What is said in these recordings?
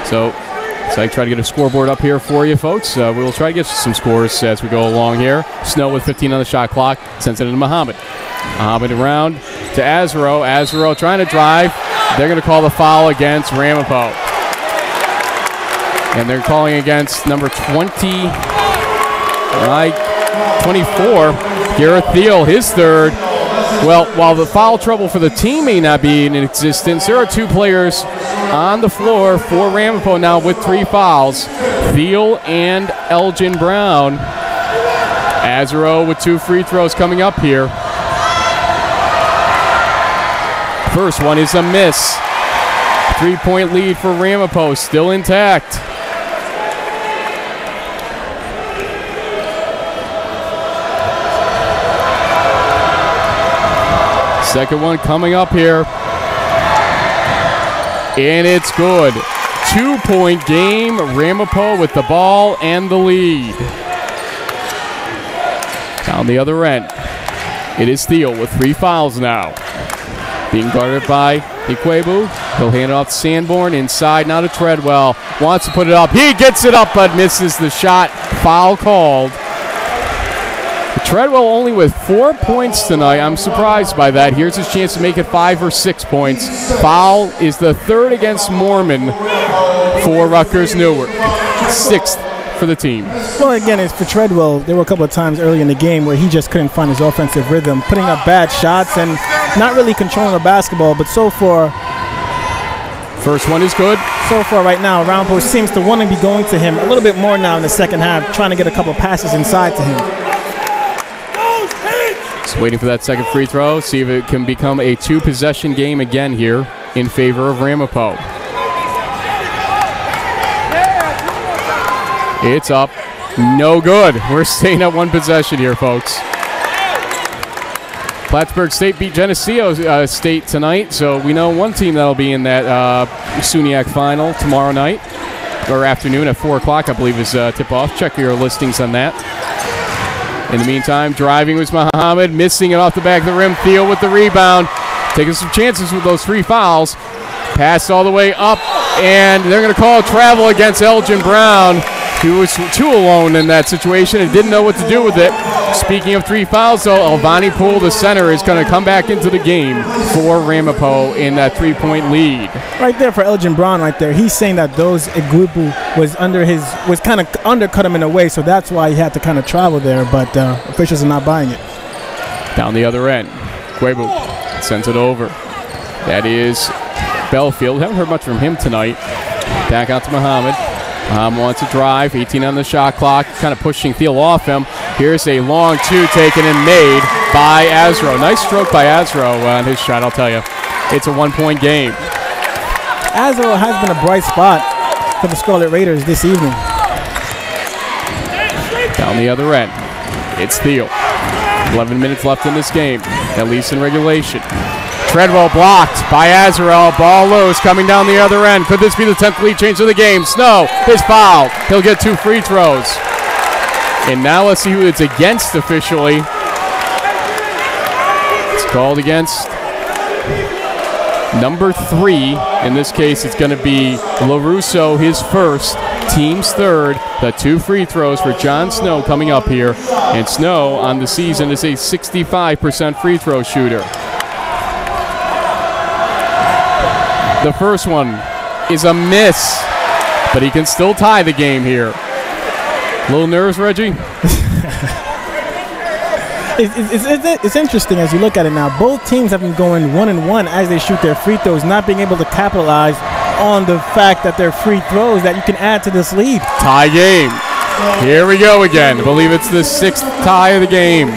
So I try to get a scoreboard up here for you, folks. We will try to get some scores as we go along here. Snow with 15 on the shot clock. Sends it into Muhammad. Muhammad around to Azaro. Azaro trying to drive. They're going to call the foul against Ramapo. And they're calling against number 24, Garrett Thiel, his third. Well, while the foul trouble for the team may not be in existence, there are two players on the floor for Ramapo now with 3 fouls. Thiel and Elgin Brown. Azaro with 2 free throws coming up here. First one is a miss. 3-point lead for Ramapo, still intact. Second one coming up here. And it's good. 2-point game. Ramapo with the ball and the lead. Down the other end. It is Thiel with 3 fouls now. Being guarded by Ikwebu. He'll hand it off to Sanborn. Inside now to Treadwell. Wants to put it up. He gets it up but misses the shot. Foul called. Treadwell only with 4 points tonight. I'm surprised by that. Here's his chance to make it 5 or 6 points. Foul is the 3rd against Mormon for Rutgers-Newark. 6th for the team. Well, again, it's for Treadwell. There were a couple of times early in the game where he just couldn't find his offensive rhythm, putting up bad shots and not really controlling the basketball. But so far, first one is good. So far right now, Ramapo seems to want to be going to him a little bit more now in the second half, trying to get a couple passes inside to him. Just waiting for that second free throw. See if it can become a 2-possession game again here in favor of Ramapo. It's up. No good. We're staying at 1 possession here, folks. Plattsburgh State beat Geneseo State tonight, so we know one team that'll be in that SUNYAC final tomorrow night, or afternoon at 4 o'clock, I believe is tip-off. Check your listings on that. In the meantime, driving was Muhammad, missing it off the back of the rim. Thiel with the rebound, taking some chances with those 3 fouls. Pass all the way up, and they're going to call travel against Elgin Brown, who was too alone in that situation and didn't know what to do with it. Speaking of 3 fouls, though, Alvani Poole, the center, is going to come back into the game for Ramapo in that 3-point lead. Right there for Elgin Brown right there. He's saying that those Igwebu was kind of undercut him in a way, so that's why he had to kind of travel there, but officials are not buying it. Down the other end, Igwebu sends it over. That is Belfield. Haven't heard much from him tonight. Back out to Muhammad. Wants to drive, 18 on the shot clock, kind of pushing Thiel off him. Here's a long 2 taken and made by Azaro. Nice stroke by Azaro on his shot, I'll tell you. It's a 1-point game. Azaro has been a bright spot for the Scarlet Raiders this evening. Down the other end, it's Thiel. 11 minutes left in this game, at least in regulation. Treadwell blocked by Azaro. Ball loose, coming down the other end. Could this be the 10th lead change of the game? Snow, his foul. He'll get 2 free throws. And now let's see who it's against officially. It's called against number 3. In this case, it's going to be LaRusso, his first, team's third. The 2 free throws for John Snow coming up here. And Snow on the season is a 65% free throw shooter. The first one is a miss, but he can still tie the game here. A little nerves, Reggie? It's interesting as you look at it now. Both teams have been going 1-1 as they shoot their free throws, not being able to capitalize on the fact that they're free throws that you can add to this lead. Tie game. Here we go again. I believe it's the 6th tie of the game.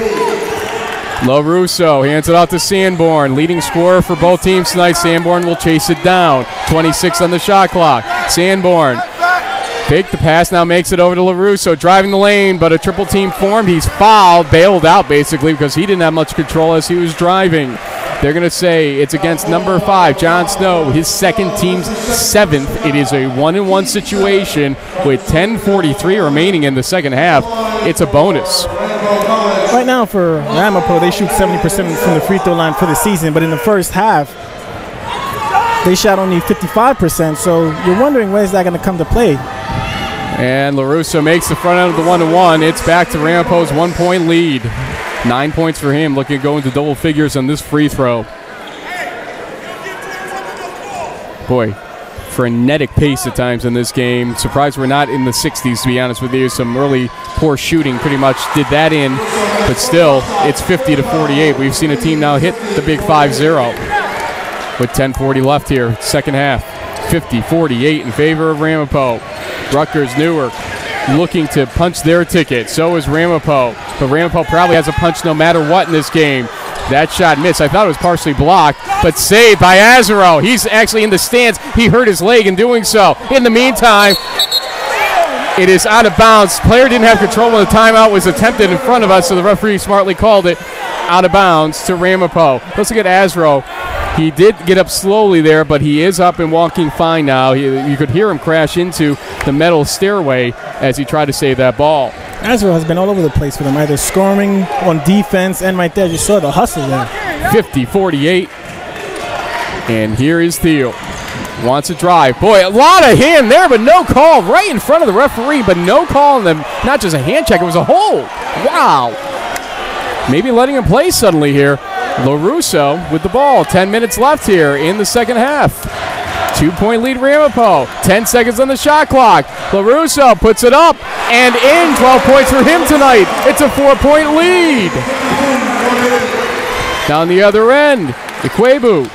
LaRusso hands it off to Sanborn. Leading scorer for both teams tonight. Sanborn will chase it down. 26 on the shot clock. Sanborn take the pass, now makes it over to LaRusso. Driving the lane, but a triple team formed. He's fouled, bailed out basically because he didn't have much control as he was driving. They're going to say it's against number 5, John Snow, his second team's 7th. It is a 1-1 situation with 10:43 remaining in the second half. It's a bonus. Right now for Ramapo, they shoot 70% from the free throw line for the season, but in the first half, they shot only 55%, so you're wondering where's that going to come to play. And LaRusso makes the front end of the 1-1. It's back to Ramapo's 1-point lead. 9 points for him, looking to go into double figures on this free throw. Boy, frenetic pace at times in this game. Surprised we're not in the 60s, to be honest with you. Some early poor shooting pretty much did that in, but still, it's 50-48. We've seen a team now hit the big 5-0 with 10:40 left here, second half. 50-48 in favor of Ramapo. Rutgers-Newark looking to punch their ticket. So is Ramapo. But Ramapo probably has a punch no matter what in this game. That shot missed. I thought it was partially blocked, but saved by Azaro. He's actually in the stands. He hurt his leg in doing so. In the meantime, it is out of bounds. Player didn't have control when the timeout was attempted in front of us, so the referee smartly called it out of bounds to Ramapo. Let's look at Azaro. He did get up slowly there, but he is up and walking fine now. You could hear him crash into the metal stairway as he tried to save that ball. Azaro has been all over the place for them, either scoring on defense and right there. You saw the hustle there. 50-48. And here is Thiel. Wants a drive. Boy, a lot of hand there, but no call. Right in front of the referee, but no call on them. Not just a hand check, it was a hold. Wow. Maybe letting him play suddenly here. LaRusso with the ball. 10 minutes left here in the second half. 2-point lead Ramapo. 10 seconds on the shot clock. LaRusso puts it up and in. 12 points for him tonight. It's a 4-point lead. Down the other end, Ikwebu.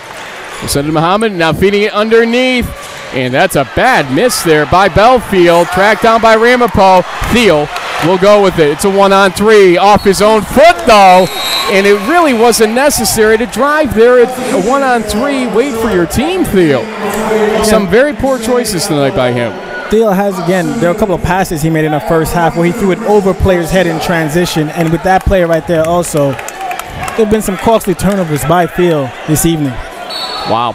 Send to Muhammad, now feeding it underneath. And that's a bad miss there by Belfield. Tracked down by Ramapo. Thiel will go with it. It's a 1-on-3 off his own foot, though. And it really wasn't necessary to drive there. It's a 1-on-3. Wait for your team, Thiel. Some very poor choices tonight by him. Thiel has, again, there are a couple of passes he made in the first half where he threw it over players' head in transition. And with that player right there also, there have been some costly turnovers by Thiel this evening. Wow.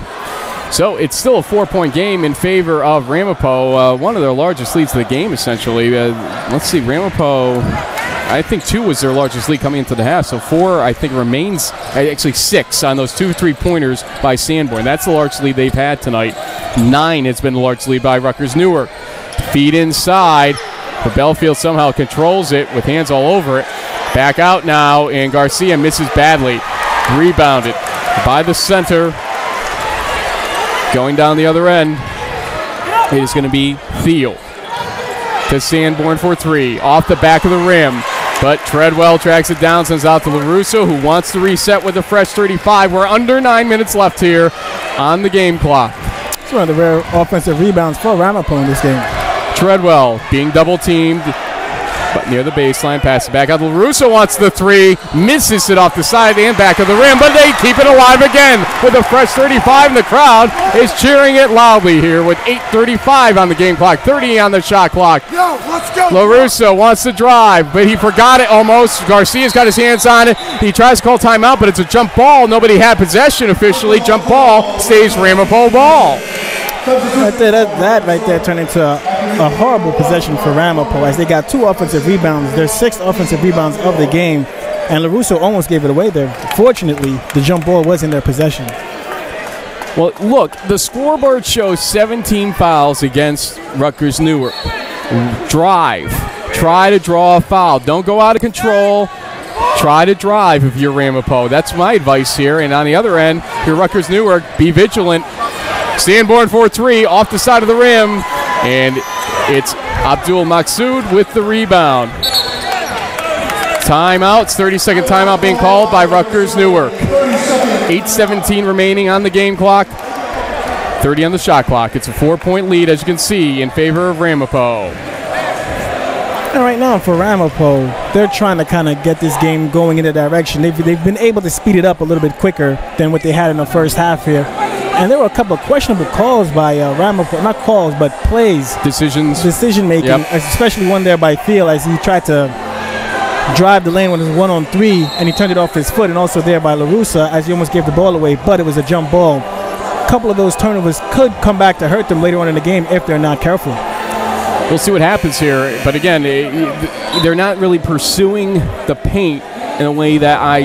So it's still a 4-point game in favor of Ramapo. One of their largest leads of the game, essentially. Let's see, Ramapo, I think 2 was their largest lead coming into the half. So 4, I think, remains, actually 6 on those 2 3-pointers by Sanborn. That's the largest lead they've had tonight. 9 has been the largest lead by Rutgers-Newark. Feed inside, but Belfield somehow controls it with hands all over it. Back out now, and Garcia misses badly. Rebounded by the center. Going down the other end, it is going to be Thiel to Sanborn for 3. Off the back of the rim, but Treadwell tracks it down, sends out to LaRusso, who wants to reset with a fresh 35. We're under 9 minutes left here on the game clock. It's one of the rare offensive rebounds for Ramapo in this game. Treadwell being double-teamed, but near the baseline, passes back out. LaRusso wants the 3, misses it off the side and back of the rim, but they keep it alive again with a fresh 35, and the crowd is cheering it loudly here with 8:35 on the game clock, 30 on the shot clock. Yo, let's go. LaRusso wants to drive, but he forgot it almost. Garcia's got his hands on it. He tries to call timeout, but it's a jump ball. Nobody had possession officially. Jump ball stays Ramapo ball. Right there, that right there turned into a horrible possession for Ramapo as they got 2 offensive rebounds. Their 6th offensive rebounds of the game, and LaRusso almost gave it away there. Fortunately, the jump ball was in their possession. Well, look, the scoreboard shows 17 fouls against Rutgers-Newark. Drive. Try to draw a foul. Don't go out of control. Try to drive if you're Ramapo. That's my advice here. And on the other end, if you're Rutgers-Newark, be vigilant. Sanborn for 3 off the side of the rim, and it's Abdul Maksud with the rebound. Timeouts, 30-second timeout being called by Rutgers-Newark. 8:17 remaining on the game clock, 30 on the shot clock. It's a 4-point lead, as you can see, in favor of Ramapo. And right now for Ramapo, they're trying to kind of get this game going in a direction. They've been able to speed it up a little bit quicker than what they had in the first half here. And there were a couple of questionable calls by Ramapo, not calls, but plays. Decision-making, yep. Especially one there by Thiel as he tried to drive the lane when it was 1-on-3, and he turned it off his foot, and also there by LaRusso as he almost gave the ball away, but it was a jump ball. A couple of those turnovers could come back to hurt them later on in the game if they're not careful. We'll see what happens here, but again, they're not really pursuing the paint in a way that I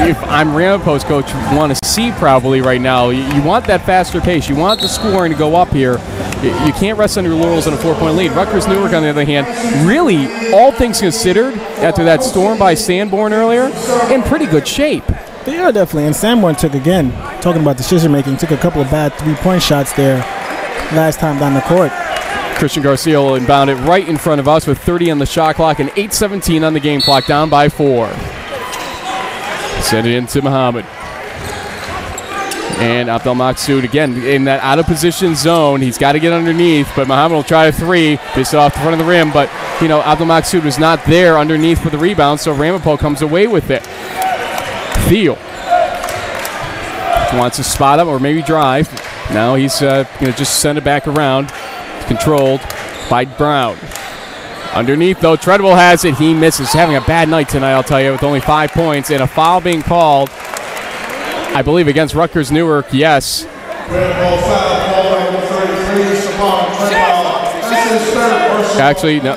if I'm Ramapo's coach, want to see probably right now. You want that faster pace. You want the scoring to go up here. You can't rest on your laurels on a 4-point lead. Rutgers-Newark, on the other hand, really, all things considered, after that storm by Sanborn earlier, in pretty good shape. They are definitely. And Sanborn took, again, talking about decision-making, took a couple of bad three-point shots there last time down the court. Christian Garcia will inbound it right in front of us with 30 on the shot clock and 8:17 on the game clock, down by 4. Send it into Muhammad. And Abdel Maksud, again, in that out-of-position zone. He's got to get underneath, but Muhammad will try a three. Miss it off the front of the rim, but, you know, Abdel Maksud was not there underneath for the rebound, so Ramapo comes away with it. Thiel wants to spot up or maybe drive. Now he's going to just send it back around. Controlled by Brown. Underneath, though, Treadwell has it. He misses. Having a bad night tonight, I'll tell you, with only 5 points and a foul being called, I believe, against Rutgers-Newark. Yes. Actually, no,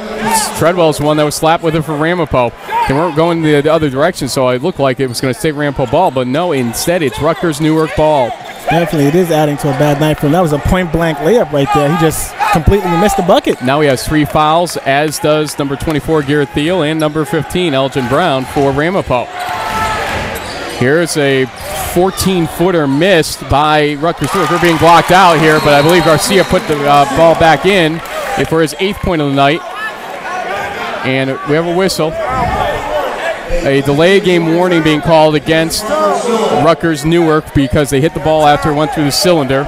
Treadwell's the one that was slapped with it for Ramapo. They weren't going the other direction, so it looked like it was going to stay Ramapo ball, but no, instead it's Rutgers-Newark ball. Definitely, it is adding to a bad night for him. That was a point-blank layup right there. He just completely missed the bucket. Now he has 3 fouls, as does number 24, Garrett Thiel, and number 15, Elgin Brown, for Ramapo. Here's a 14-footer missed by Rutgers-Newark. They're being blocked out here, but I believe Garcia put the ball back in for his 8th point of the night. And we have a whistle. A delay game warning being called against Rutgers-Newark because they hit the ball after it went through the cylinder.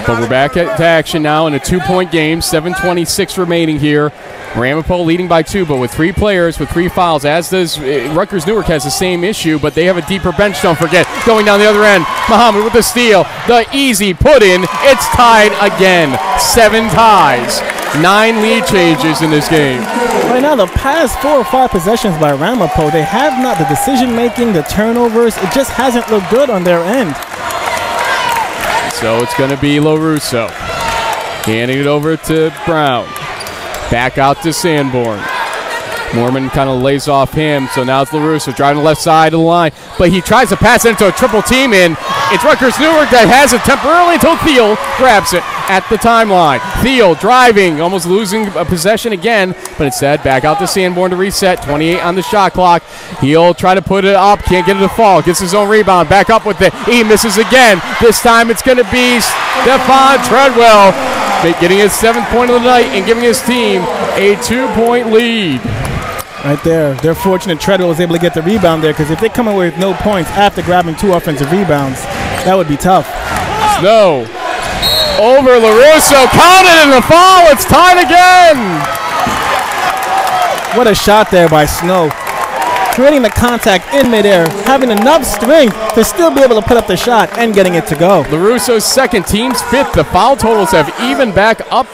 But we're back to action now in a 2-point game, 7:26 remaining here. Ramapo leading by 2, but with 3 players with 3 fouls, as does Rutgers-Newark has the same issue, but they have a deeper bench, don't forget. Going down the other end, Muhammad with the steal, the easy put in. It's tied again. 7 ties. 9 lead changes in this game. Right now, the past 4 or 5 possessions by Ramapo, they have not the decision-making, the turnovers. It just hasn't looked good on their end. So it's going to be LaRusso. Handing it over to Brown. Back out to Sanborn. Mormon kind of lays off him, so now it's LaRusso driving the left side of the line. But he tries to pass it into a triple team in. It's Rutgers-Newark that has it temporarily until Thiel grabs it at the timeline. Thiel driving, almost losing a possession again, but instead back out to Sanborn to reset. 28 on the shot clock. He'll try to put it up, can't get it to fall. Gets his own rebound, back up with it. He misses again. This time it's going to be Stephon Treadwell getting his 7th point of the night and giving his team a 2-point lead. Right there. They're fortunate Treadwell was able to get the rebound there, because if they come away with no points after grabbing 2 offensive rebounds, that would be tough. Snow over LaRusso. Counted in the foul. It's tied again. What a shot there by Snow. Creating the contact in midair, having enough strength to still be able to put up the shot and getting it to go. LaRusso's 2nd, team's 5th. The foul totals have even back up.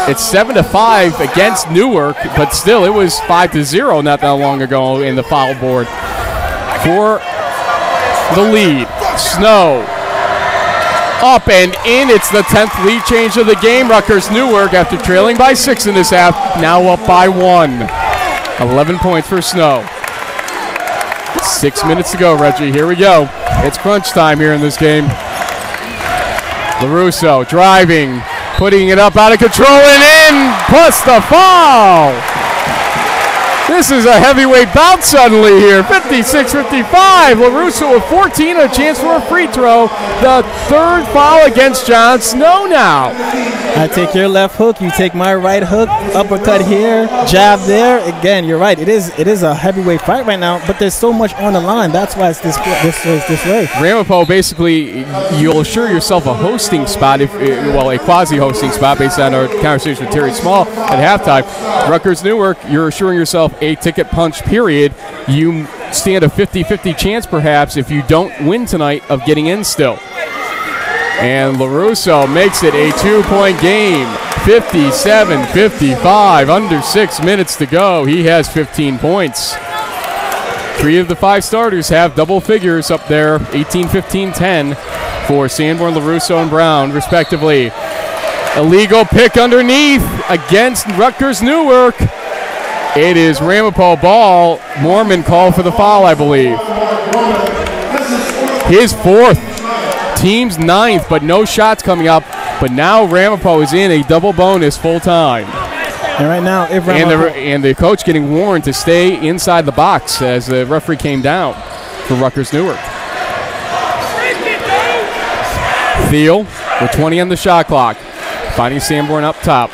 It's 7-5 against Newark, but still it was 5-0 not that long ago in the foul board. For the lead, Snow up and in. It's the 10th lead change of the game. Rutgers-Newark, after trailing by 6 in this half, now up by 1. 11 points for Snow. 6 minutes to go, Reggie. Here we go. It's crunch time here in this game. LaRusso driving, putting it up out of control and in, plus the foul. This is a heavyweight bout suddenly here. 56-55. LaRusso with 14, a chance for a free throw. The 3rd foul against John Snow now. I take your left hook, you take my right hook, uppercut here, jab there. Again, you're right. It is a heavyweight fight right now, but there's so much on the line. That's why it's this way. Ramapo, basically, you'll assure yourself a hosting spot, a quasi-hosting spot based on our conversation with Terry Small at halftime. Rutgers-Newark, you're assuring yourself a ticket punch, period. You stand a 50-50 chance, perhaps, if you don't win tonight, of getting in still. And LaRusso makes it a 2-point game, 57-55, under 6 minutes to go. He has 15 points. 3 of the 5 starters have double figures up there, 18, 15, 10 for Sanborn, LaRusso, and Brown, respectively. Illegal pick underneath against Rutgers-Newark. It is Ramapo ball. Mormon called for the foul, I believe. His 4th. Team's 9th, but no shots coming up. But now Ramapo is in a double bonus full time. And right now, if Ramapo and the coach getting warned to stay inside the box as the referee came down for Rutgers-Newark. Thiel with 20 on the shot clock. Finding Sanborn up top.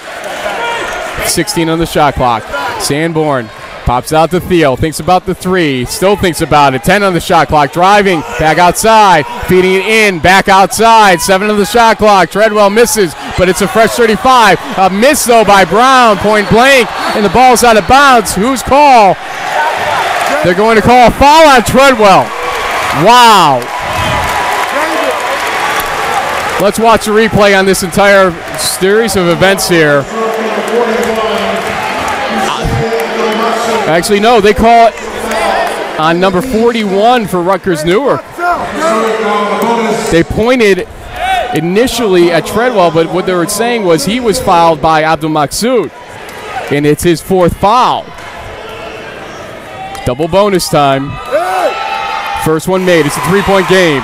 16 on the shot clock. Sanborn pops out to Thiel. Thinks about the 3. Still thinks about it. 10 on the shot clock. Driving. Back outside. Feeding it in. Back outside. 7 on the shot clock. Treadwell misses, but it's a fresh 35. A miss, though, by Brown. Point blank. And the ball's out of bounds. Whose call? They're going to call a foul on Treadwell. Wow. Let's watch the replay on this entire series of events here. Actually, no, they call it on number 41 for Rutgers-Newark. They pointed initially at Treadwell, but what they were saying was he was fouled by Abdul Maksud, and it's his 4th foul. Double bonus time. First one made. It's a 3-point game.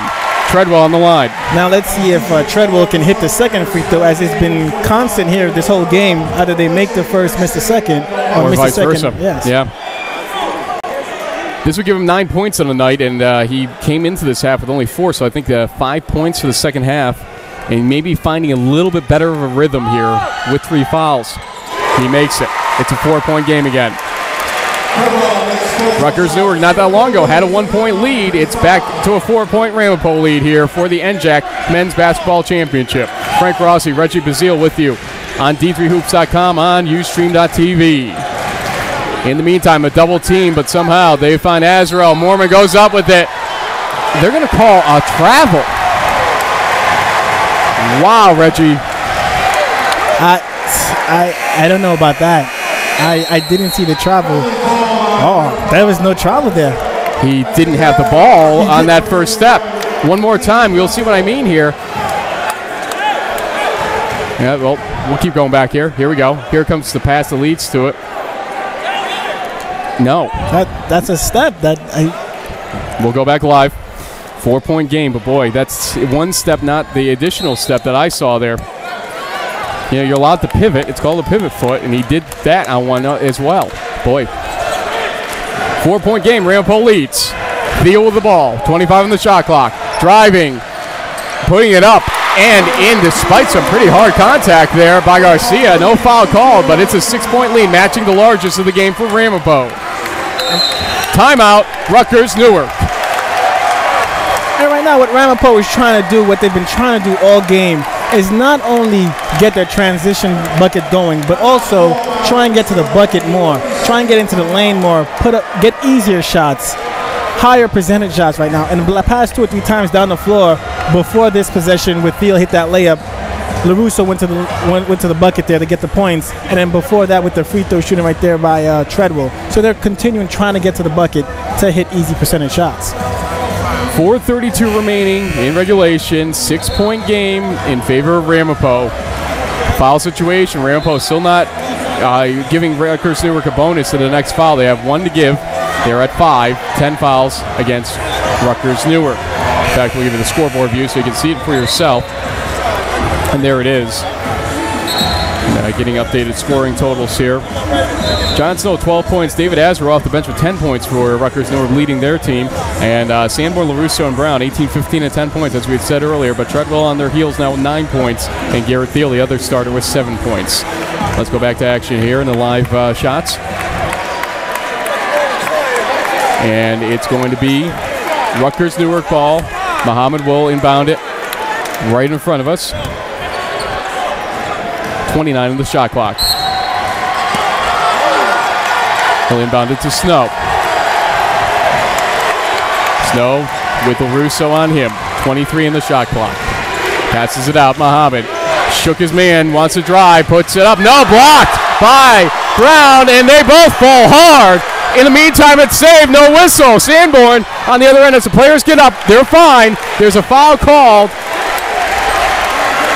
Treadwell on the line. Now let's see if Treadwell can hit the second free throw, as it's been constant here this whole game. Either they make the first, miss the second, or miss vice the second. Versa. Yes. Yeah. This would give him 9 points on the night, and he came into this half with only 4, so I think 5 points for the second half, and maybe finding a little bit better of a rhythm here with 3 fouls. He makes it. It's a 4-point game again. Rutgers-Newark not that long ago had a 1-point lead. It's back to a 4-point Ramapo lead here for the NJAC Men's Basketball Championship. Frank Rossi, Reggie Bazile with you on D3Hoops.com, on Ustream.tv. In the meantime, a double team, but somehow they find Azrael. Mormon goes up with it. They're going to call a travel. Wow, Reggie. I don't know about that. I didn't see the travel. Oh, there was no travel there. He didn't have the ball on that first step. One more time, you'll see what I mean here. Yeah, well, we'll keep going back here. Here we go. Here comes the pass that leads to it. No. That's a step that We'll go back live. 4-point game, but boy, that's one step, not the additional step that I saw there. You know, you're allowed to pivot. It's called a pivot foot, and he did that on one as well. Boy. 4-point game. Ramapo leads. Thiel with the ball. 25 on the shot clock. Driving. Putting it up and in despite some pretty hard contact there by Garcia. No foul called, but it's a 6-point lead, matching the largest of the game for Ramapo. Timeout, Rutgers-Newark. And right now what Ramapo is trying to do, what they've been trying to do all game, is not only get their transition bucket going, but also try and get to the bucket more. Try and get into the lane more. Get easier shots, higher percentage shots right now. And the past 2 or 3 times down the floor before this possession, with Thiel hit that layup, LaRusso went to the bucket there to get the points, and then before that with the free throw shooting right there by Treadwell. So they're continuing trying to get to the bucket to hit easy percentage shots. 4:32 remaining in regulation. 6-point game in favor of Ramapo. Foul situation. Ramapo still not giving Rutgers-Newark a bonus to the next foul. They have 1 to give. They're at 5. 10 fouls against Rutgers-Newark. In fact, we'll give you the scoreboard view so you can see it for yourself. And there it is. Getting updated scoring totals here. John Snow, 12 points. David Azar off the bench with 10 points for Rutgers-Newark, leading their team. And Sanborn, LaRusso, and Brown, 18, 15, and 10 points, as we had said earlier. But Treadwell on their heels now with 9 points. And Garrett Thiel, the other starter, with 7 points. Let's go back to action here in the live shots. And it's going to be Rutgers-Newark ball. Muhammad will inbound it right in front of us. 29 on the shot clock. He'll inbound it to Snow. Snow with LaRusso on him. 23 in the shot clock. Passes it out. Muhammad shook his man, wants to drive, puts it up. No, blocked by Brown, and they both fall hard. In the meantime, it's saved. No whistle. Sanborn on the other end. As the players get up, they're fine. There's a foul called.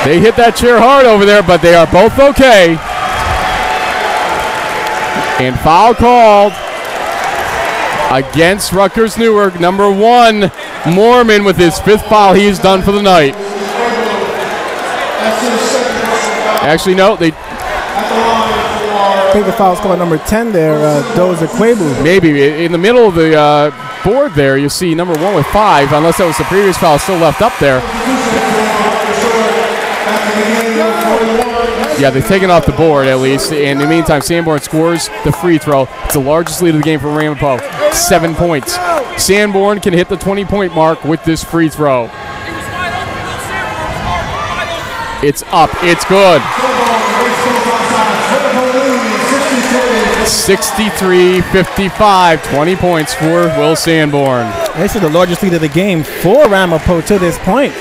They hit that chair hard over there, but they are both okay. And foul called against Rutgers-Newark. Number 1, Mormon with his 5th foul. He is done for the night. Actually, no, I think the foul's called number 10 there, Doza Kwebu. Maybe. In the middle of the board there, you see number 1 with 5, unless that was the previous foul still left up there. Yeah, they've taken off the board at least. In the meantime, Sanborn scores the free throw. It's the largest lead of the game for Ramapo, 7 points. Sanborn can hit the 20-point mark with this free throw. It's up. It's good. 63-55. 20 points for Will Sanborn. This is the largest lead of the game for Ramapo to this point.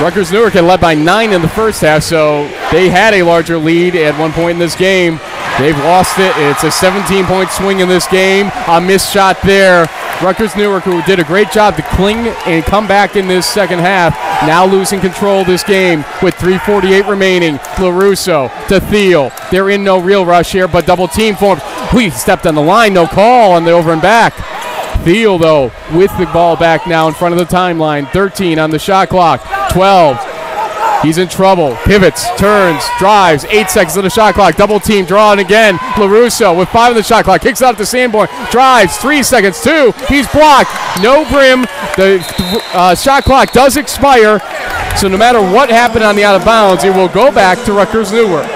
Rutgers-Newark had led by 9 in the first half, so they had a larger lead at one point in this game. They've lost it. It's a 17-point swing in this game. A missed shot there. Rutgers-Newark, who did a great job to cling and come back in this second half, now losing control of this game with 3:48 remaining. LaRusso to Thiel. They're in no real rush here, but double team forms. He stepped on the line. No call on the over and back. Thiel, though, with the ball back now in front of the timeline. 13 on the shot clock. 12. He's in trouble. Pivots, turns, drives. 8 seconds on the shot clock. Double team, drawing again. LaRusso with 5 on the shot clock. Kicks out to Sanborn. Drives. 3 seconds. 2. He's blocked. No brim. The shot clock does expire. So no matter what happened on the out of bounds, it will go back to Rutgers-Newark.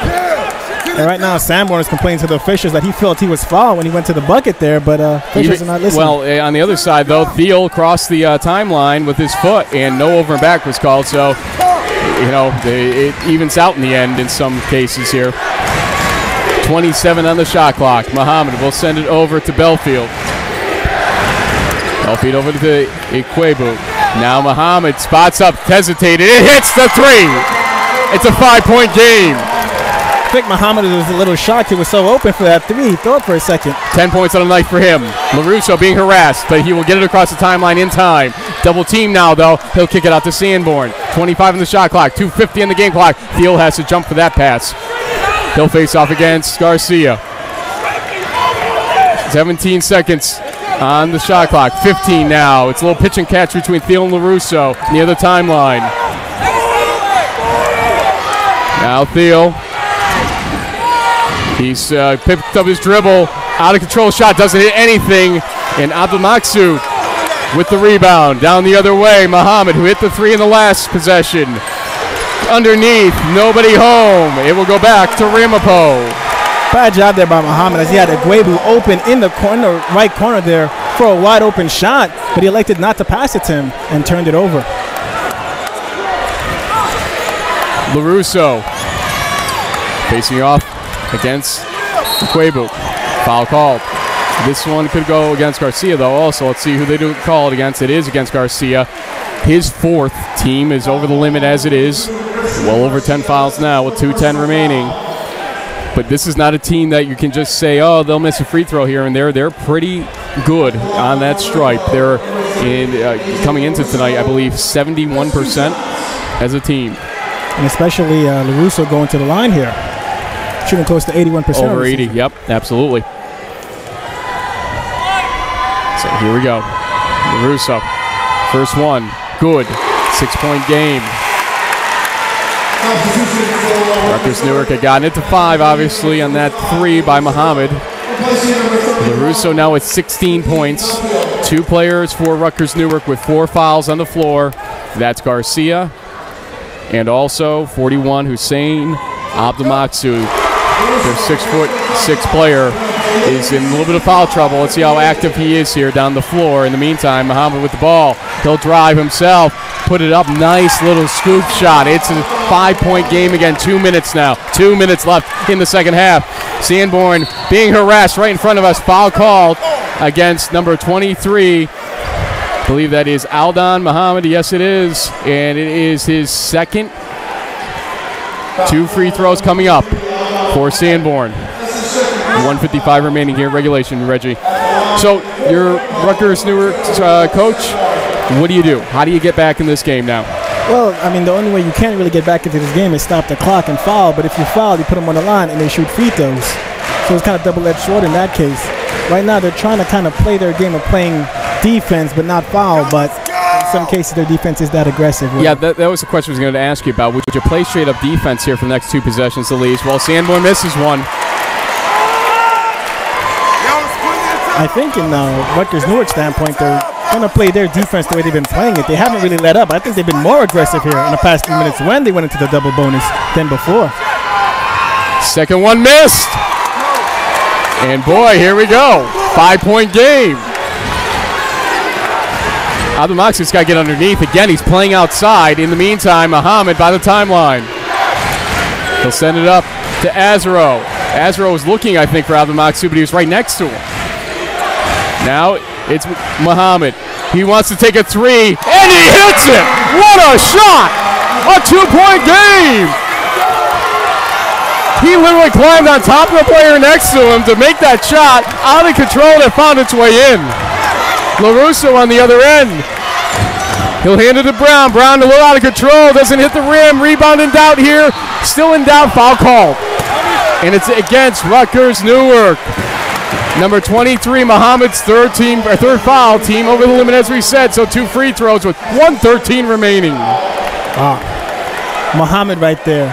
And right now, Sanborn is complaining to the officials that he felt he was fouled when he went to the bucket there, but officials are not listening. Well, on the other side, though, Thiel crossed the timeline with his foot, and no over and back was called. So, you know, it evens out in the end in some cases here. 27 on the shot clock. Muhammad will send it over to Belfield. Belfield over to Ikwebu. Now Muhammad spots up, hesitated. It hits the 3. It's a 5-point game. I think Muhammad was a little shocked. He was so open for that 3. He thought for a second. 10 points on the night for him. LaRusso being harassed, but he will get it across the timeline in time. Double team now, though. He'll kick it out to Sanborn. 25 on the shot clock. 2:50 on the game clock. Thiel has to jump for that pass. He'll face off against Garcia. 17 seconds on the shot clock. 15 now. It's a little pitch and catch between Thiel and LaRusso near the timeline. Now Thiel. He's picked up his dribble. Out of control shot. Doesn't hit anything. And Abdelmaksoud with the rebound. Down the other way. Muhammad, who hit the 3 in the last possession. Underneath. Nobody home. It will go back to Ramapo. Bad job there by Muhammad as he had Ikwebu open in the corner, right corner there for a wide open shot, but he elected not to pass it to him and turned it over. LaRusso facing off against Ikwebu. Foul called. This one could go against Garcia, though, also. Let's see who they do call it against. It is against Garcia. His 4th team is over the limit as it is. Well over 10 fouls now with 2:10 remaining. But this is not a team that you can just say, oh, they'll miss a free throw here and there. They're pretty good on that stripe. They're coming into tonight, I believe, 71% as a team. And especially LaRusso going to the line here. Shooting close to 81%. Over 80, yep, absolutely. So here we go. LaRusso, first one, good. 6-point game. Rutgers-Newark had gotten it to 5, obviously, on that 3 by Muhammad. LaRusso now with 16 points. 2 players for Rutgers-Newark with 4 fouls on the floor. That's Garcia and also 41, Hussein Abdelmaksoud. Their 6'6" player is in a little bit of foul trouble. Let's see how active he is here down the floor. In the meantime, Muhammad with the ball. He'll drive himself, put it up. Nice little scoop shot. It's a 5-point game again. 2 minutes now. 2 minutes left in the second half. Sanborn being harassed right in front of us. Foul called against number 23. I believe that is Aldon Muhammad. Yes, it is. And it is his second. 2 free throws coming up for Sanborn. 1:55 remaining here in regulation, Reggie. So, your Rutgers-Newark coach, what do you do? How do you get back in this game now? Well, I mean, the only way you can really get back into this game is stop the clock and foul. But if you foul, you put them on the line and they shoot free throws. So it's kind of double-edged sword in that case. Right now, they're trying to kind of play their game of playing defense but not foul, but in some cases their defense is that aggressive. Yeah, that was the question I was going to ask you about. Would you play straight-up defense here for the next 2 possessions to leave? Well, Sanborn misses one. I think in Rutgers-Newark standpoint, they're going to play their defense the way they've been playing it. They haven't really let up. I think they've been more aggressive here in the past 3 minutes when they went into the double bonus than before. Second one missed. And boy, here we go. 5-point game. Abdelmaksoud's got to get underneath. Again, he's playing outside. In the meantime, Muhammad by the timeline. He'll send it up to Azaro. Azaro was looking, I think, for Abdelmaksoud, but he was right next to him. Now it's Muhammad. He wants to take a 3, and he hits it! What a shot! A 2-point game! He literally climbed on top of the player next to him to make that shot. Out of control and found its way in. LaRusso on the other end. He'll hand it to Brown. Brown a little out of control. Doesn't hit the rim. Rebound in doubt here. Still in doubt. Foul called. And it's against Rutgers-Newark. Number 23, Muhammad's third foul. Team over the limit, as we said. So 2 free throws with 1:13 remaining. Muhammad right there.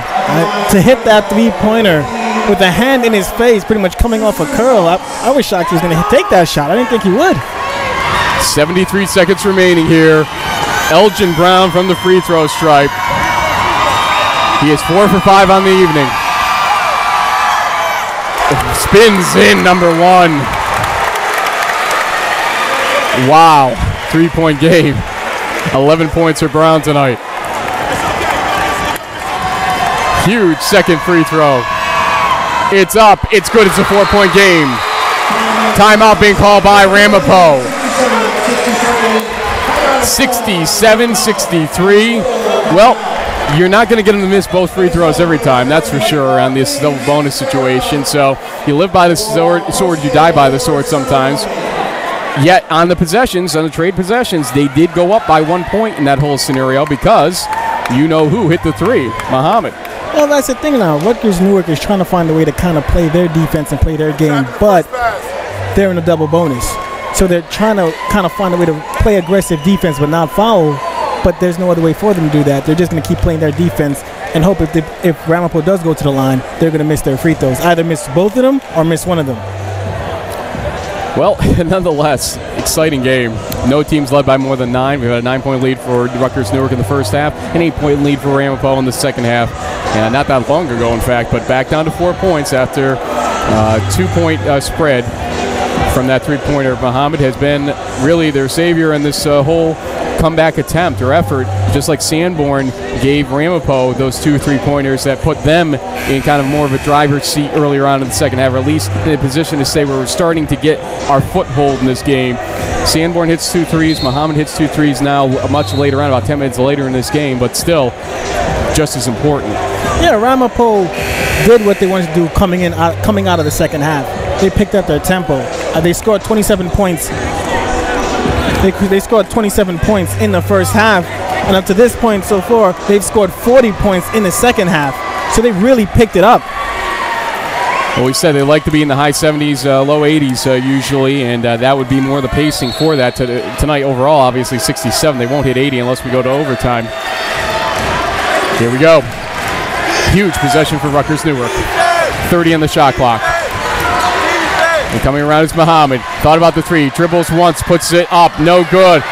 To hit that 3-pointer with a hand in his face, pretty much coming off a curl. I was shocked he was going to take that shot. I didn't think he would. 73 seconds remaining here. Elgin Brown from the free throw stripe. He is 4 for 5 on the evening. Spins in number 1. Wow. 3-point game. 11 points for Brown tonight. Huge second free throw. It's up. It's good. It's a 4-point game. Timeout being called by Ramapo. 67-63. Well, you're not going to get him to miss both free throws every time, that's for sure, on this double bonus situation. So you live by the sword, you die by the sword sometimes. Yet on the possessions, on the trade possessions, they did go up by 1 point in that whole scenario because you know who hit the 3, Muhammad. Well, that's the thing now. Rutgers-Newark is trying to find a way to kind of play their defense and play their game, but they're in a double bonus. So they're trying to kind of find a way to play aggressive defense but not foul, but there's no other way for them to do that. They're just going to keep playing their defense and hope if Ramapo does go to the line, they're going to miss their free throws. Either miss both of them or miss one of them. Well, nonetheless, exciting game. No teams led by more than 9. We've had a 9-point lead for Rutgers-Newark in the first half, an 8-point lead for Ramapo in the second half. And not that long ago, in fact, but back down to 4 points after 2-point spread from that 3-pointer. Muhammad has been really their savior in this whole comeback attempt or effort, just like Sanborn gave Ramapo those 2 3-pointers that put them in kind of more of a driver's seat earlier on in the second half, or at least in a position to say we're starting to get our foothold in this game. Sanborn hits 2 threes, Muhammad hits 2 threes now much later on, about 10 minutes later in this game, but still just as important. Yeah, Ramapo did what they wanted to do coming out of the second half. They picked up their tempo. They scored 27 points. They scored 27 points in the first half, and up to this point so far, they've scored 40 points in the second half. So they really picked it up. Well, we said they like to be in the high 70s, low 80s usually, and that would be more the pacing for that tonight overall. Obviously 67. They won't hit 80 unless we go to overtime. Here we go. Huge possession for Rutgers-Newark. 30 on the shot clock. And coming around is Muhammad. Thought about the 3. Dribbles once, puts it up. No good.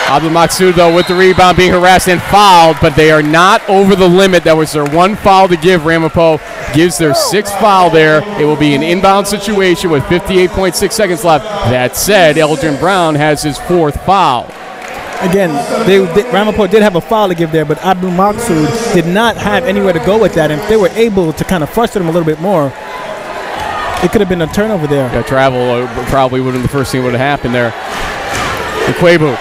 Abdelmaksoud, though, with the rebound, being harassed and fouled, but they are not over the limit. That was their 1 foul to give. Ramapo gives their 6th foul there. It will be an inbound situation with 58.6 seconds left. That said, Elgin Brown has his 4th foul. Again, Ramapo did have a foul to give there, but Abdelmaksoud did not have anywhere to go with that. And if they were able to kind of frustrate him a little bit more, it could have been a turnover there. Yeah, travel probably would have been the first thing that would have happened there. Ikwebu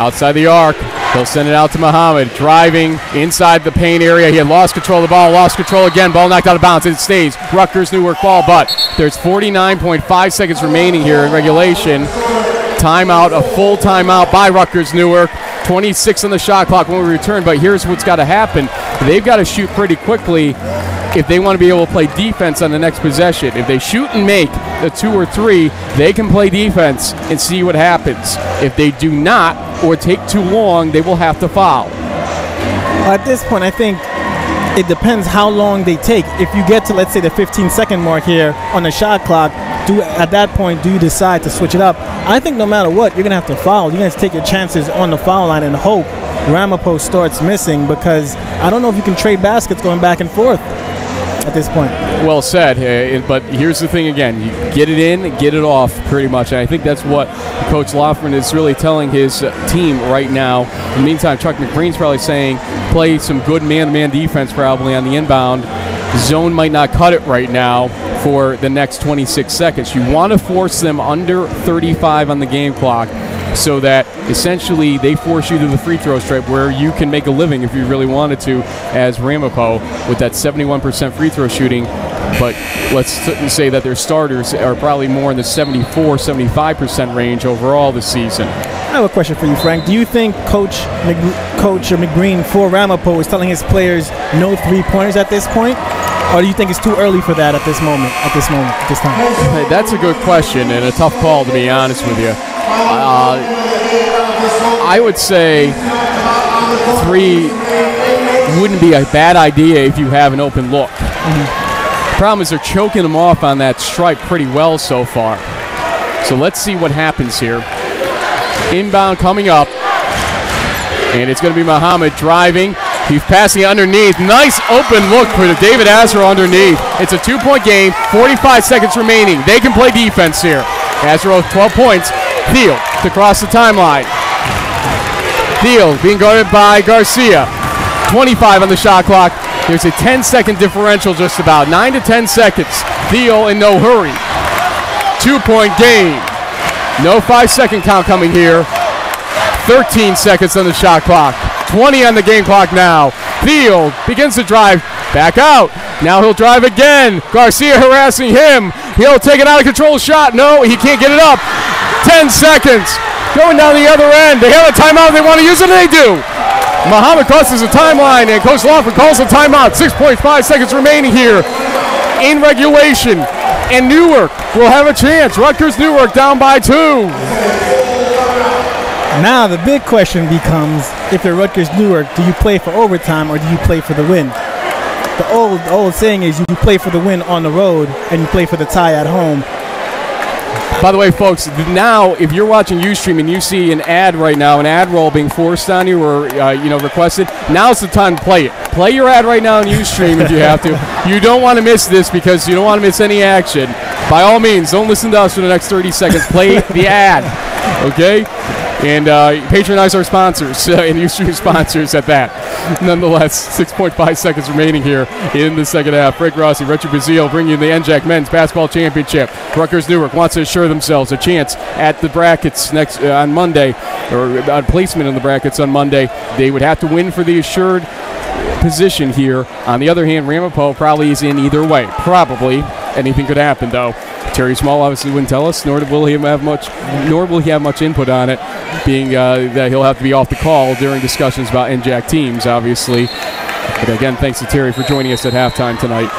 outside the arc. He'll send it out to Muhammad. Driving inside the paint area. He had lost control of the ball. Lost control again. Ball knocked out of bounds. It stays Rutgers-Newark ball, but there's 49.5 seconds remaining here in regulation. Timeout, a full timeout by Rutgers-Newark. 26 on the shot clock when we return, but here's what's got to happen. They've got to shoot pretty quickly if they want to be able to play defense on the next possession. If they shoot and make the 2 or 3, they can play defense and see what happens. If they do not or take too long, they will have to foul. At this point, I think it depends how long they take. If you get to, let's say, the 15-second mark here on the shot clock, at that point, do you decide to switch it up? I think no matter what, you're going to have to foul. You're going to take your chances on the foul line and hope Ramapo starts missing, because I don't know if you can trade baskets going back and forth at this point. Well said, but here's the thing again. You get it in, get it off pretty much, and I think that's what Coach Lofgren is really telling his team right now. In the meantime, Chuck McBreen's probably saying play some good man-to-man defense probably on the inbound. Zone might not cut it right now for the next 26 seconds. You want to force them under 35 on the game clock so that essentially they force you to the free throw stripe where you can make a living if you really wanted to as Ramapo with that 71% free throw shooting. But let's say that their starters are probably more in the 74-75% range overall this season. I have a question for you, Frank. Do you think Coach McBreen for Ramapo is telling his players no three-pointers at this point? Or do you think it's too early for that at this time? That's a good question and a tough call, to be honest with you. I would say 3 wouldn't be a bad idea if you have an open look. The problem is they're choking them off on that stripe pretty well so far. So let's see what happens here. Inbound coming up. And it's going to be Muhammad driving. He's passing underneath. Nice open look for David Azaro underneath. It's a 2-point game, 45 seconds remaining. They can play defense here. Azaro 12 points. Thiel to cross the timeline. Thiel being guarded by Garcia. 25 on the shot clock. There's a 10-second differential just about. 9 to 10 seconds. Thiel in no hurry. 2-point game. No 5-second count coming here. 13 seconds on the shot clock. 20 on the game clock now. Thiel begins to drive back out. Now he'll drive again. Garcia harassing him. He'll take an out-of-control shot. No, he can't get it up. 10 seconds. Going down the other end. They have a timeout. They want to use it, and they do. Muhammad crosses the timeline, and Coach Lofgren calls a timeout. 6.5 seconds remaining here in regulation. And Newark will have a chance. Rutgers-Newark down by 2. Now the big question becomes, if you're Rutgers-Newark, do you play for overtime or do you play for the win? The old saying is you play for the win on the road and you play for the tie at home. By the way, folks, now if you're watching Ustream and you see an ad right now, an ad roll being forced on you or requested, now's the time to play it. Play your ad right now on Ustream if you have to. You don't want to miss this because you don't want to miss any action. By all means, don't listen to us for the next 30 seconds. Play the ad, okay? And patronize our sponsors and Ustream sponsors at that. Nonetheless, 6.5 seconds remaining here in the second half. Frank Rossi, Retro Brazil bringing you the NJAC Men's Basketball Championship. Rutgers-Newark wants to assure themselves a chance at the brackets next on Monday, or on placement in the brackets on Monday. They would have to win for the assured position here. On the other hand, Ramapo probably is in either way. Probably. Anything could happen, though. Terry Small obviously wouldn't tell us, nor will he have much input on it, being that he'll have to be off the call during discussions about NJAC teams, obviously. But again, thanks to Terry for joining us at halftime tonight,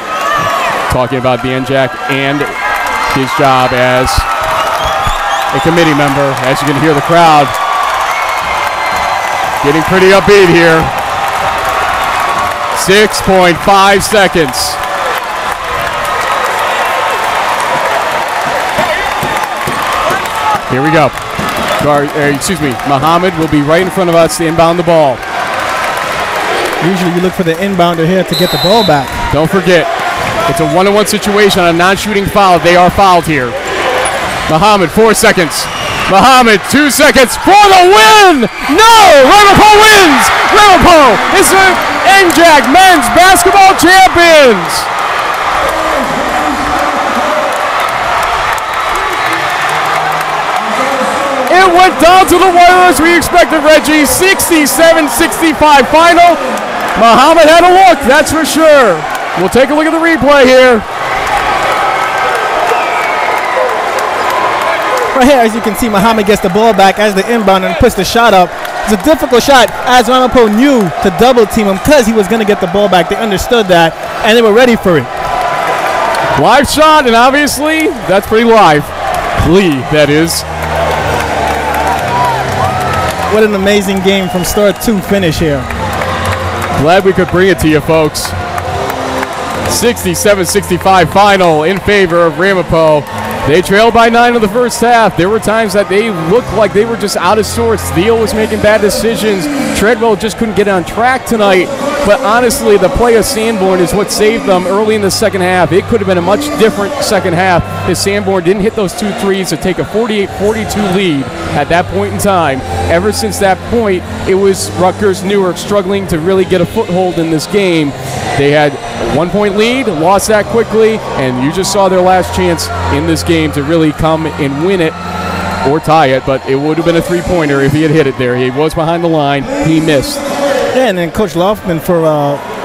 talking about the NJAC and his job as a committee member. As you can hear the crowd getting pretty upbeat here. 6.5 seconds. Here we go. Muhammad will be right in front of us to inbound the ball. Usually you look for the inbounder here to get the ball back. Don't forget, it's a one-on-one situation on a non-shooting foul. They are fouled here. Muhammad, 4 seconds. Muhammad, 2 seconds for the win! No! Ramapo wins! Ramapo is the NJAC Men's Basketball Champions! It went down to the wire as we expected, Reggie. 67-65 final. Muhammad had a look, that's for sure. We'll take a look at the replay here. Right here, as you can see, Muhammad gets the ball back as the inbound and puts the shot up. It's a difficult shot, as Ramapo knew to double team him because he was going to get the ball back. They understood that, and they were ready for it. Live shot, and obviously that's pretty live. Lee, that is. What an amazing game from start to finish here. Glad we could bring it to you, folks. 67-65 final in favor of Ramapo. They trailed by 9 in the first half. There were times that they looked like they were just out of sorts. Thiel was making bad decisions. Treadwell just couldn't get on track tonight. But honestly, the play of Sanborn is what saved them early in the second half. It could have been a much different second half if Sanborn didn't hit those 2 threes to take a 48-42 lead at that point in time. Ever since that point, it was Rutgers-Newark struggling to really get a foothold in this game. They had a 1-point lead, lost that quickly, and you just saw their last chance in this game to really come and win it or tie it, but it would have been a 3-pointer if he had hit it there. He was behind the line. He missed. Yeah, and then Coach Loftman for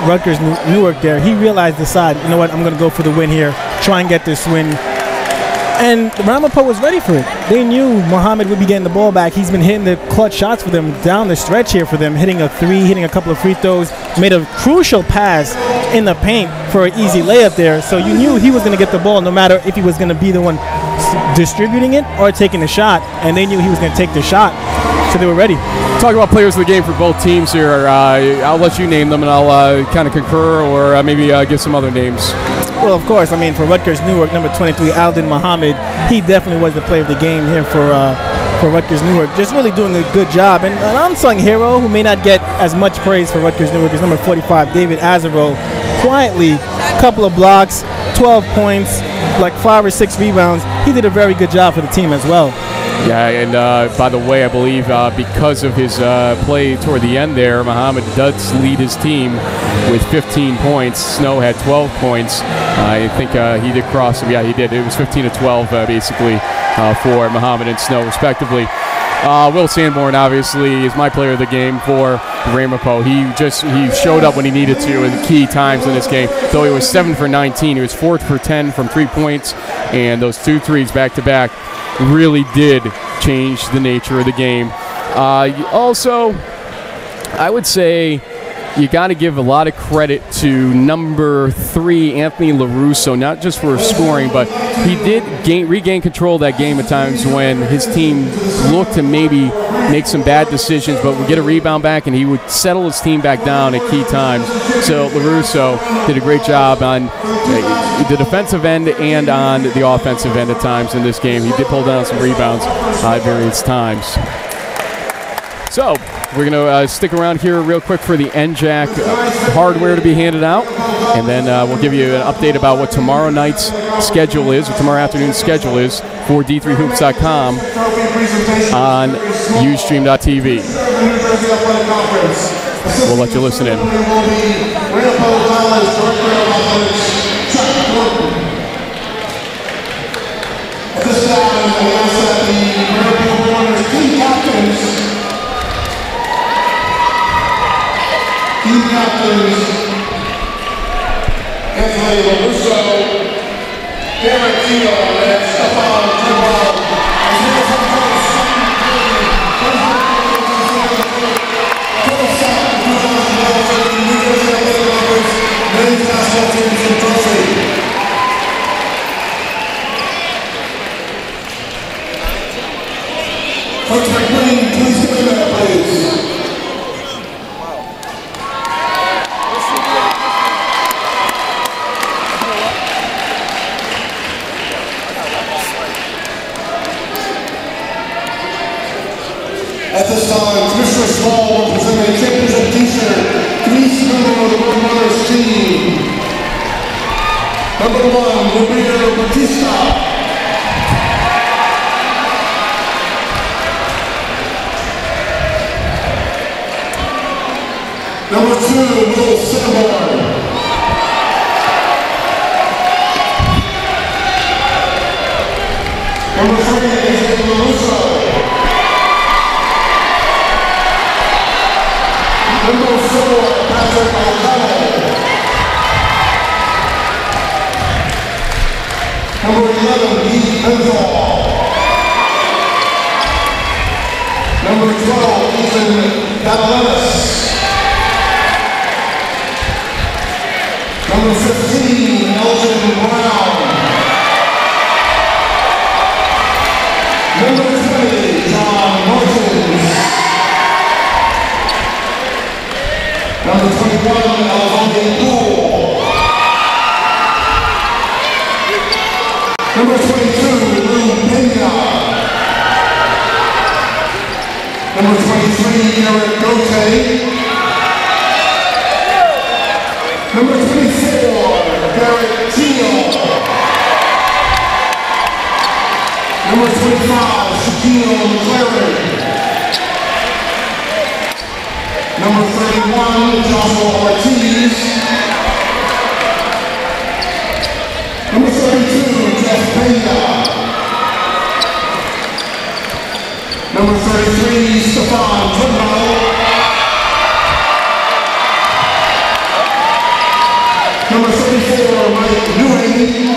Rutgers-Newark there, he realized, decided, you know what, I'm going to go for the win here, try and get this win. And Ramapo was ready for it. They knew Muhammad would be getting the ball back. He's been hitting the clutch shots for them down the stretch here for them, hitting a 3, hitting a couple of free throws, made a crucial pass in the paint for an easy layup there. So you knew he was going to get the ball no matter if he was going to be the one distributing it or taking the shot. And they knew he was going to take the shot. So they were ready. Talk about players of the game for both teams here. I'll let you name them, and I'll kind of concur or maybe give some other names. Well, of course, I mean, for Rutgers-Newark, number 23, Aldin Muhammad, he definitely was the player of the game here for Rutgers-Newark. Just really doing a good job. And an unsung hero who may not get as much praise for Rutgers-Newark is number 45, David Azaro. Quietly, a couple of blocks, 12 points, like 5 or 6 rebounds. He did a very good job for the team as well. Yeah, and by the way, I believe because of his play toward the end there, Muhammad does lead his team with 15 points. Snow had 12 points. I think he did cross him. Yeah, he did. It was 15-12 basically for Muhammad and Snow respectively. Will Sanborn obviously is my player of the game for Ramapo. He showed up when he needed to in key times in this game. Though he was 7 for 19, he was 4 for 10 from 3 points, and those 2 threes back to back really did change the nature of the game. Also, I would say you got to give a lot of credit to number 3, Anthony LaRusso, not just for scoring, but he did regain control of that game at times when his team looked to maybe make some bad decisions, but would get a rebound back and he would settle his team back down at key times. So LaRusso did a great job on the defensive end and on the offensive end at times in this game. He did pull down some rebounds at various times. So we're going to stick around here real quick for the NJAC hardware to be handed out, and then we'll give you an update about what tomorrow night's schedule is, or tomorrow afternoon's schedule is for D3Hoops.com on Ustream.tv. We'll let you listen in. Team captains, Anthony LaRusso, Derek Thiel, and Stefan Timwell. Men's national championship trophy. Coach McQueen, please come in there, please. At this time, Commissioner Small will present a championship t-shirt to each member of the Women Runners team. Number 1, Lumir Batista. Number 2, Will Sanborn. Number 3, Anthony LaRusso. Number 4, Patrick O'Connell. Number 11, Heath Henshaw. Number 12, Number 15, Elgin Brown. Number 20, John Martins. Number 21, Alvonde Poole. Number 22, Lou Pena. Number 23, Eric Gote. Number 24, Barrett Teal. Number 25, Shaquille McLaren. Number 31, Joshua Ortiz. Number 32, Jeff Pena. Number 33, Stefan Turnbull. Number 34, Mike Ewing.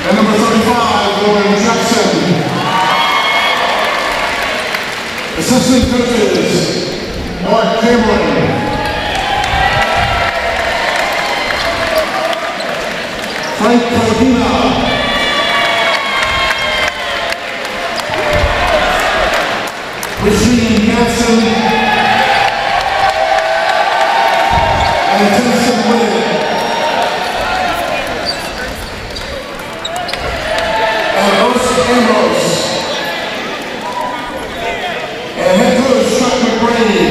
And number 35, Lauren Jackson. Assistant coaches, Mark Cameron. Frank Cardina. Richie Hansen. And Tennessee Winning. And Ernst Amos. And head coach Chuck McBrady.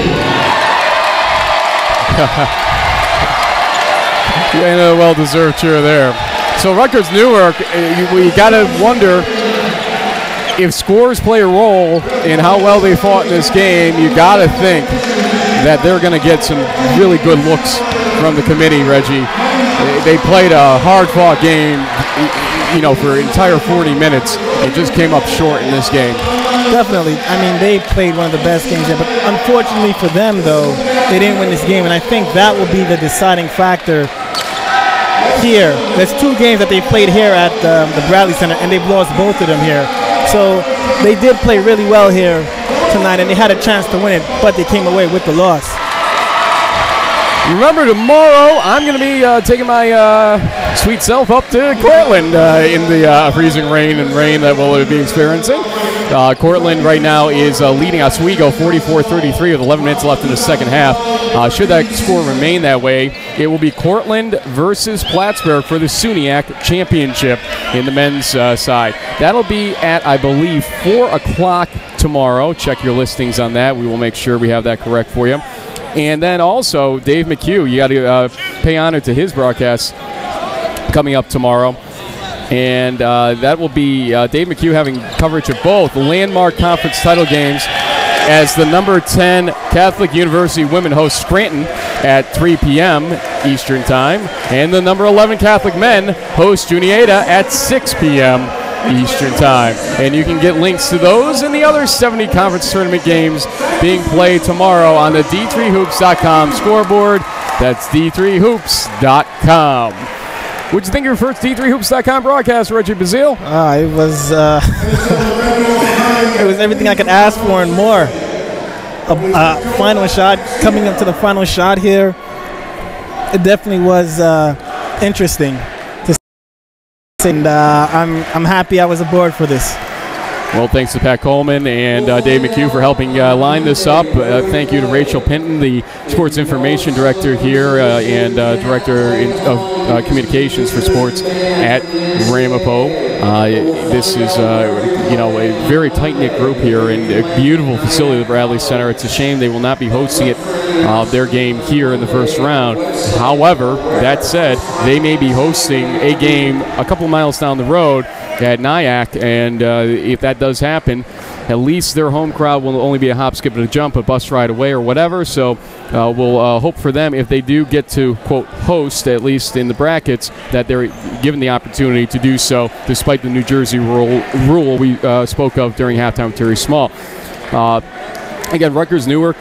And a well-deserved cheer there. So Rutgers-Newark, we got to wonder if scores play a role in how well they fought in this game. You got to think that they're going to get some really good looks from the committee, Reggie. They played a hard-fought game, you know, for an entire 40 minutes. It just came up short in this game. Definitely. I mean, they played one of the best games there, but unfortunately for them, though, they didn't win this game, and I think that will be the deciding factor here. There's two games that they played here at the Bradley Center, and they've lost both of them here. So they did play really well here tonight, and they had a chance to win it, but they came away with the loss. Remember, tomorrow I'm going to be taking my sweet self up to Cortland in the freezing rain that we'll be experiencing. Cortland right now is leading Oswego 44-33 with 11 minutes left in the second half. Should that score remain that way, it will be Cortland versus Plattsburgh for the SUNYAC championship in the men's side. That'll be at, I believe, 4 o'clock tomorrow. Check your listings on that. We will make sure we have that correct for you. And then also, Dave McHugh, you got to pay honor to his broadcast coming up tomorrow. And that will be Dave McHugh having coverage of both the landmark conference title games as the number 10 Catholic University women host Scranton at 3 p.m. Eastern Time. And the number 11 Catholic men host Juniata at 6 p.m. Eastern Time. And you can get links to those and the other 70 conference tournament games being played tomorrow on the D3Hoops.com scoreboard. That's D3Hoops.com. What'd you think of your first D3Hoops.com broadcast, Reggie Bazile? It was it was everything I could ask for and more. A final shot, coming up to the final shot here. It definitely was interesting. And I'm happy I was aboard for this. Well, thanks to Pat Coleman and Dave McHugh for helping line this up. Thank you to Rachel Pinton, the Sports Information Director here and Director of Communications for Sports at Ramapo. This is, a very tight-knit group here and a beautiful facility at the Bradley Center. It's a shame they will not be hosting it, their game here in the first round. However, that said, they may be hosting a game a couple miles down the road at NJAC, and if that does happen, at least their home crowd will only be a hop, skip, and a jump, a bus ride away or whatever. So we'll hope for them, if they do get to, quote, host, at least in the brackets, that they're given the opportunity to do so, despite the New Jersey rule we spoke of during halftime with Terry Small. Again, Rutgers-Newark,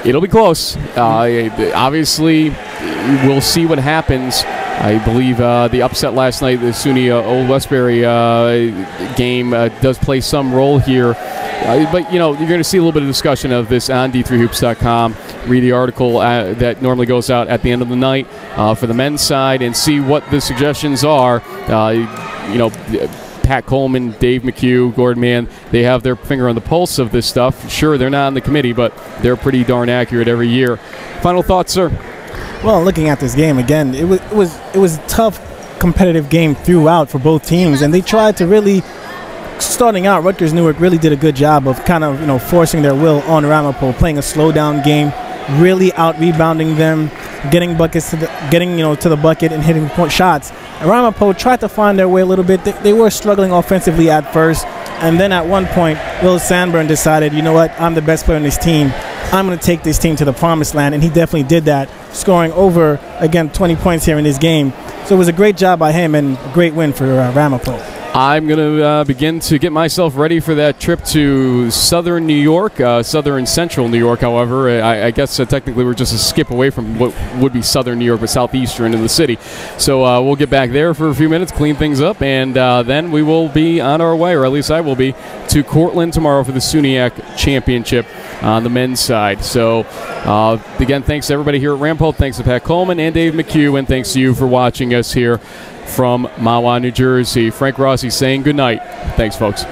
it'll be close. Obviously, we'll see what happens I believe the upset last night, the SUNY Old Westbury game, does play some role here. But, you know, you're going to see a little bit of discussion of this on d3hoops.com. Read the article that normally goes out at the end of the night for the men's side and see what the suggestions are. You know, Pat Coleman, Dave McHugh, Gordon Mann, they have their finger on the pulse of this stuff. Sure, they're not on the committee, but they're pretty darn accurate every year. Final thoughts, sir? Well, looking at this game again, it was a tough, competitive game throughout for both teams, and they tried to really, starting out, Rutgers-Newark really did a good job of kind of, you know, forcing their will on Ramapo, playing a slow-down game, really out-rebounding them, getting buckets to the bucket and hitting shots. And Ramapo tried to find their way a little bit. They were struggling offensively at first, and then at one point, Will Sandburn decided, you know what, I'm the best player on this team. I'm going to take this team to the promised land, and he definitely did that, scoring over, again, 20 points here in this game. So it was a great job by him and a great win for Ramapo. I'm going to begin to get myself ready for that trip to southern New York, southern central New York, however. I guess technically we're just a skip away from what would be southern New York, but southeastern in the city. So we'll get back there for a few minutes, clean things up, and then we will be on our way, or at least I will be, to Cortland tomorrow for the SUNYAC Championship on the men's side. So, again, thanks to everybody here at Ramapo. Thanks to Pat Coleman and Dave McHugh, and thanks to you for watching us here from Mahwah, New Jersey. Frank Rossi saying good night. Thanks, folks.